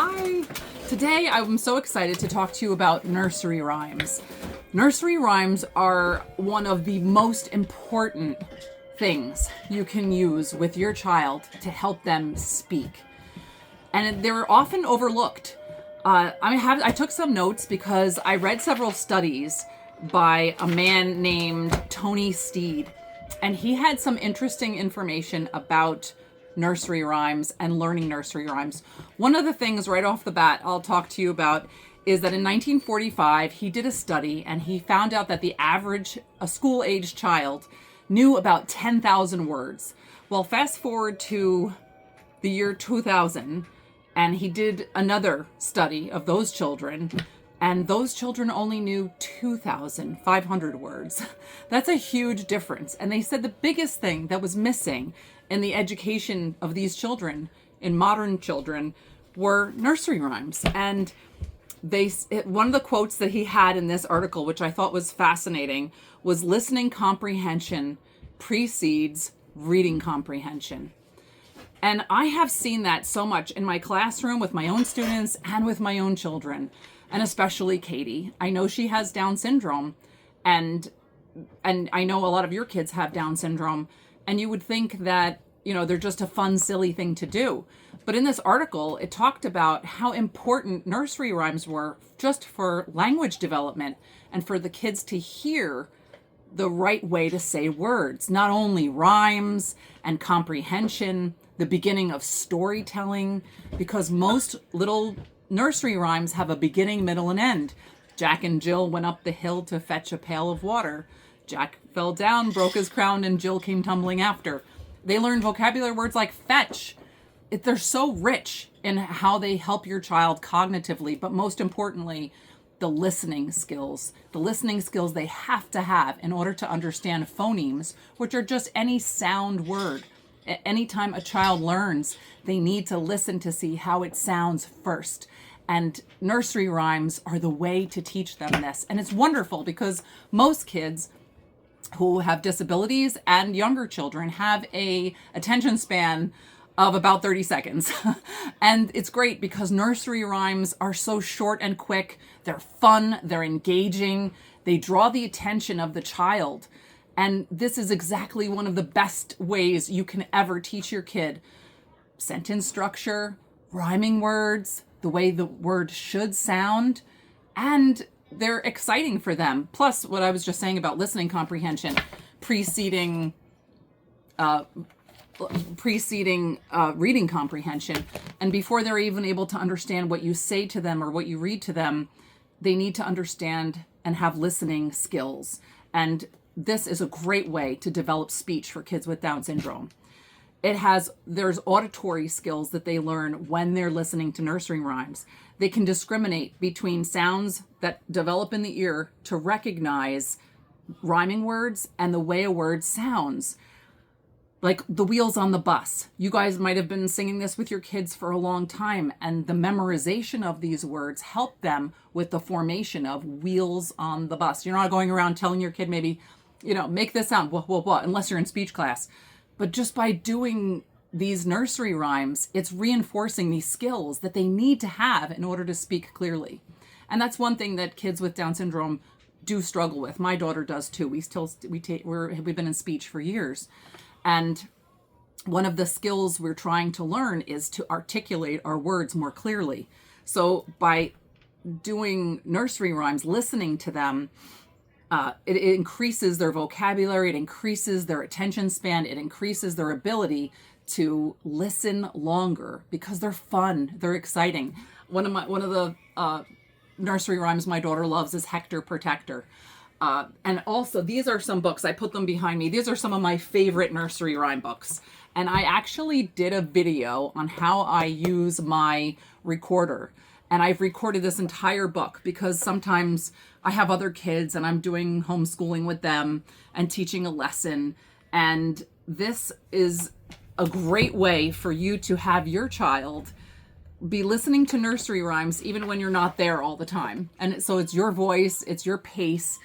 Hi! Today I'm so excited to talk to you about nursery rhymes. Nursery rhymes are one of the most important things you can use with your child to help them speak. And they're often overlooked. I took some notes because I read several studies by a man named Tony Steed, and he had some interesting information about nursery rhymes and learning nursery rhymes. One of the things right off the bat I'll talk to you about is that in 1945 he did a study and he found out that the average school-aged child knew about 10,000 words. Well, fast forward to the year 2000, and he did another study of those children, and those children only knew 2,500 words. That's a huge difference. And they said the biggest thing that was missing in the education of these children, in modern children, were nursery rhymes. And one of the quotes that he had in this article, which I thought was fascinating, was listening comprehension precedes reading comprehension. And I have seen that so much in my classroom with my own students and with my own children, and especially Katie. I know she has Down syndrome, and I know a lot of your kids have Down syndrome, and you would think that, they're just a fun, silly thing to do. But in this article, it talked about how important nursery rhymes were just for language development and for the kids to hear the right way to say words, not only rhymes and comprehension, the beginning of storytelling, because most little nursery rhymes have a beginning, middle, and end. Jack and Jill went up the hill to fetch a pail of water. Jack fell down, broke his crown, and Jill came tumbling after. They learn vocabulary words like fetch. They're so rich in how they help your child cognitively, but most importantly, the listening skills. The listening skills they have to have in order to understand phonemes, which are just any sound word. Anytime a child learns, they need to listen to see how it sounds first. And nursery rhymes are the way to teach them this. And it's wonderful because most kids who have disabilities and younger children have a attention span of about 30 seconds. And it's great because nursery rhymes are so short and quick. They're fun, they're engaging, they draw the attention of the child. And this is exactly one of the best ways you can ever teach your kid sentence structure, rhyming words, the way the word should sound, and they're exciting for them. Plus, what I was just saying about listening comprehension, preceding reading comprehension. And before they're even able to understand what you say to them or what you read to them, they need to understand and have listening skills. And this is a great way to develop speech for kids with Down syndrome. There's auditory skills that they learn when they're listening to nursery rhymes. They can discriminate between sounds that develop in the ear to recognize rhyming words and the way a word sounds. Like the wheels on the bus. You guys might have been singing this with your kids for a long time, and the memorization of these words help them with the formation of wheels on the bus. You're not going around telling your kid maybe, make this sound, wah, wah, wah, unless you're in speech class. But just by doing these nursery rhymes, it's reinforcing these skills that they need to have in order to speak clearly. And that's one thing that kids with Down syndrome do struggle with. My daughter does too. We've been in speech for years. And one of the skills we're trying to learn is to articulate our words more clearly. So by doing nursery rhymes, listening to them, it increases their vocabulary, it increases their attention span, it increases their ability to listen longer because they're fun, they're exciting. One of the nursery rhymes my daughter loves is Hector Protector. And also, these are some books, I put them behind me. These are some of my favorite nursery rhyme books. And I actually did a video on how I use my recorder. And I've recorded this entire book because sometimes I have other kids and I'm doing homeschooling with them and teaching a lesson. And this is a great way for you to have your child be listening to nursery rhymes even when you're not there all the time. And so it's your voice, it's your pace.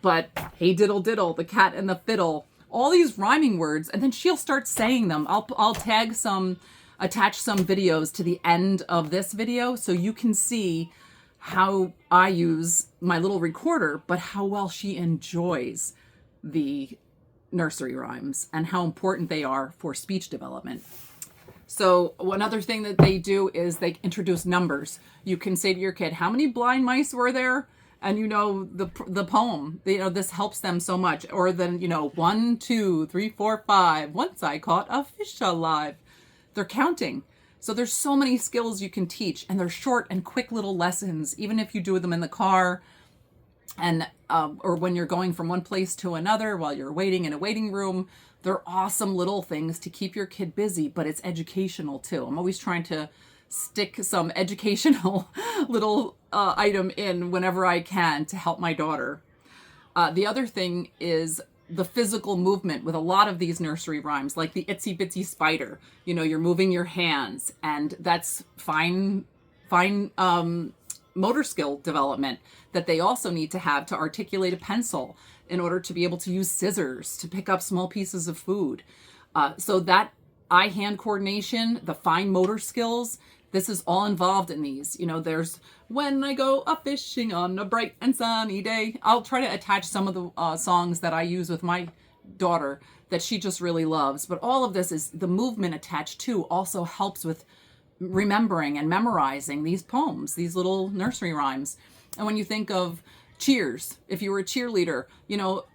But hey diddle diddle, the cat and the fiddle, all these rhyming words, and then she'll start saying them. I'll tag some attach some videos to the end of this video so you can see how I use my little recorder, but how well she enjoys the nursery rhymes and how important they are for speech development. So one other thing that they do is they introduce numbers. You can say to your kid, how many blind mice were there? And you know the poem, you know, this helps them so much. Or then, you know, 1, 2, 3, 4, 5. Once I caught a fish alive. They're counting. So there's so many skills you can teach, and they're short and quick little lessons, even if you do them in the car and or when you're going from one place to another while you're waiting in a waiting room. They're awesome little things to keep your kid busy, but it's educational too. I'm always trying to stick some educational little item in whenever I can to help my daughter. The other thing is the physical movement with a lot of these nursery rhymes, like the itsy bitsy spider. You know, you're moving your hands, and that's fine motor skill development that they also need to have to articulate a pencil in order to be able to use scissors to pick up small pieces of food. So that eye-hand coordination, the fine motor skills, this is all involved in these. You know, there's when I go up fishing on a bright and sunny day. I'll try to attach some of the songs that I use with my daughter that she just really loves. But all of this is the movement attached too also helps with remembering and memorizing these poems, these little nursery rhymes. And when you think of cheers, if you were a cheerleader, you know,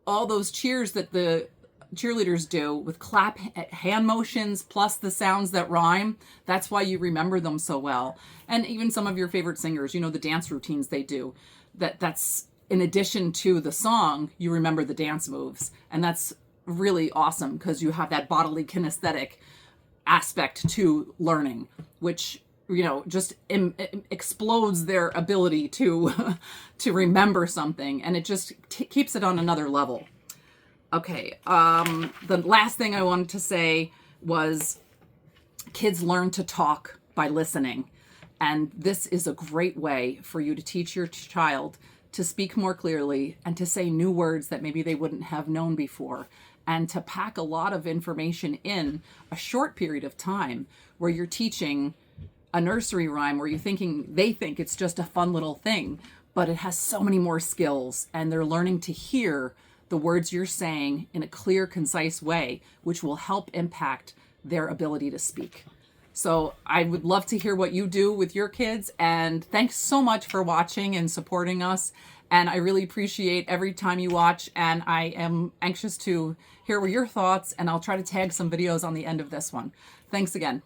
all those cheers that the cheerleaders do with clap hand motions plus the sounds that rhyme, that's why you remember them so well. And even some of your favorite singers, you know, the dance routines they do, that's in addition to the song, you remember the dance moves. And that's really awesome because you have that bodily kinesthetic aspect to learning, which, you know, just explodes their ability to to remember something, and it just keeps it on another level. Okay, the last thing I wanted to say was kids learn to talk by listening, and this is a great way for you to teach your child to speak more clearly and to say new words that maybe they wouldn't have known before, and to pack a lot of information in a short period of time where you're teaching a nursery rhyme where they think it's just a fun little thing, but it has so many more skills, and they're learning to hear the words you're saying in a clear, concise way, which will help impact their ability to speak. So I would love to hear what you do with your kids, and thanks so much for watching and supporting us. And I really appreciate every time you watch, and I am anxious to hear your thoughts, and I'll try to tag some videos on the end of this one. Thanks again.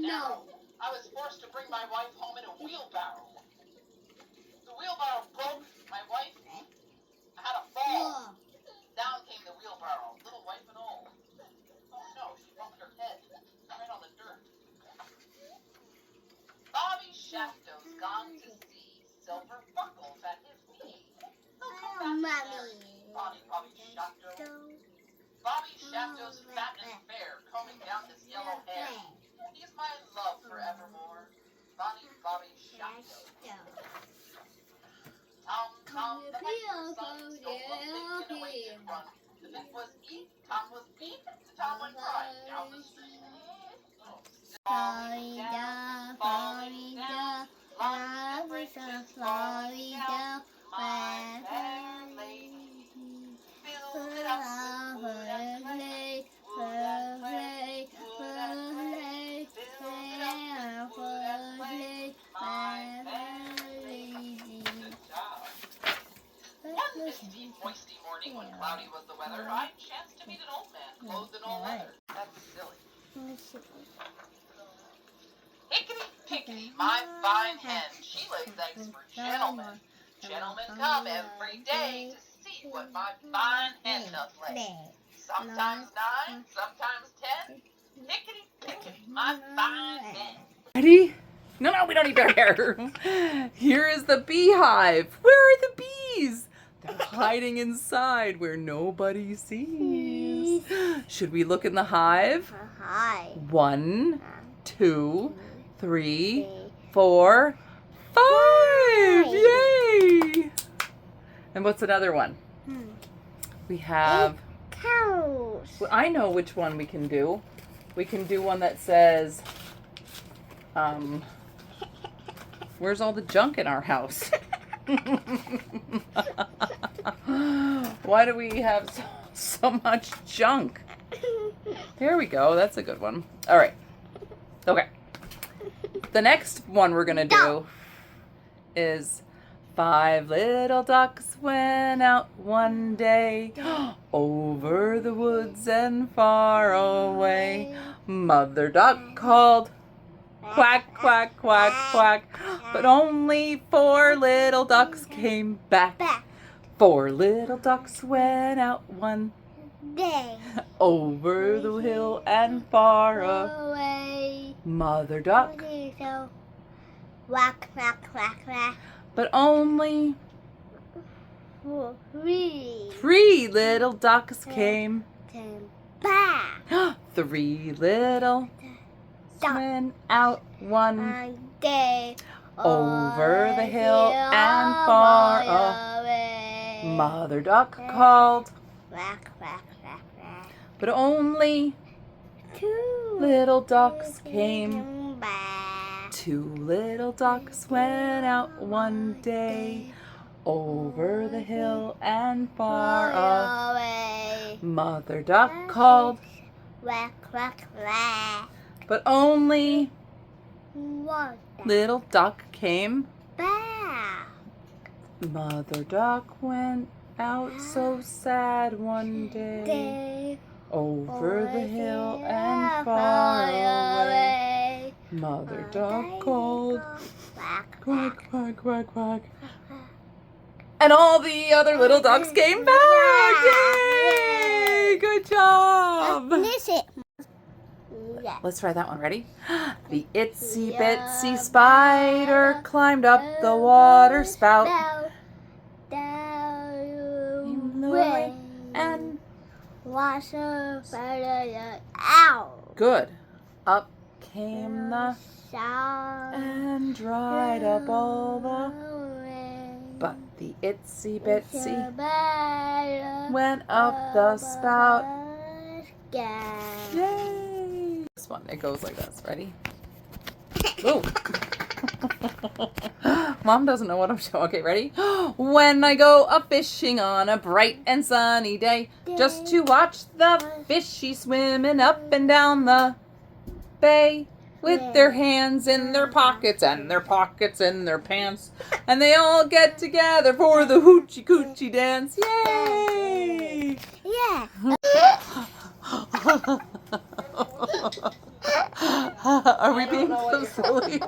No. I was forced to bring my wife home in a wheelbarrow. The wheelbarrow broke. My wife had a fall. Down came the wheelbarrow, little wife and all. Oh no, she bumped her head right on the dirt. Bobby Shafto's gone to sea. Silver buckles at his knee. Oh, Mommy. Bobby Shafto. Bobby Shafto's fat and fair, combing down his yellow hair. He's my love forevermore. Bobby Shafto. Tom, the hiker's son, stole a pig and away did run. The pig was eat, Tom was beat, the Tom went crying down the street. Florida, Florida, long bridges, Florida, my fair lady, filled it up with wood and clay, wood and clay, wood and clay, filled it up with wood and clay, my fair lady. One misty, moisty morning when cloudy was the weather, I chanced to meet an old man clothed in all leather. That's silly. Hickety-pickety, my fine hen, she lays eggs for gentlemen. Gentlemen come every day to see what my fine hen does lay. Sometimes 9, sometimes 10. Hickety-pickety, my fine hen. Ready? No, we don't need their hair. Here is the beehive. Where are the bees? They're hiding inside where nobody sees. Should we look in the hive? 1, 2, 3, 4, 5. Yay! And what's another one? We have... Cows. Well, I know which one we can do. We can do one that says, where's all the junk in our house? Why do we have so much junk? There we go. That's a good one. All right. Okay. The next one we're going to do is 5 little ducks went out one day over the woods and far away. Mother duck called, quack, quack, quack, quack, but only 4 little ducks came back. 4 little ducks went out one Day. over the hill and far away. Mother duck, Quack, quack, quack, quack. but only 3 little ducks came back. 3 little went out one Day. over the hill and far away. Mother duck called, Quack, quack, quack, quack. but only 2 little ducks came. back. 2 little ducks went out one day over the hill and far away. Mother duck called, Quack, quack, quack. but only 1 little duck came. back. Mother duck went out so sad one day Day. over the hill and far away. Mother duck called, Quack, quack, quack, quack, quack. And all the other little ducks came back. Yay! Good job. Finish it. Yeah. Let's try that one. Ready? The itsy bitsy spider climbed up the water spout. Down, Away and wash out. good. Up came the Shower. and dried up all the. But the itsy bitsy went up the spout. Yay! This one, it goes like this. Ready? Ooh. Mom doesn't know what I'm showing. Okay, ready? When I go a-fishing on a bright and sunny day, just to watch the fishy swimming up and down the bay, with their hands in their pockets and their pockets in their pants, and they all get together for the hoochie coochie dance. Yay! Yeah. Are we being so silly?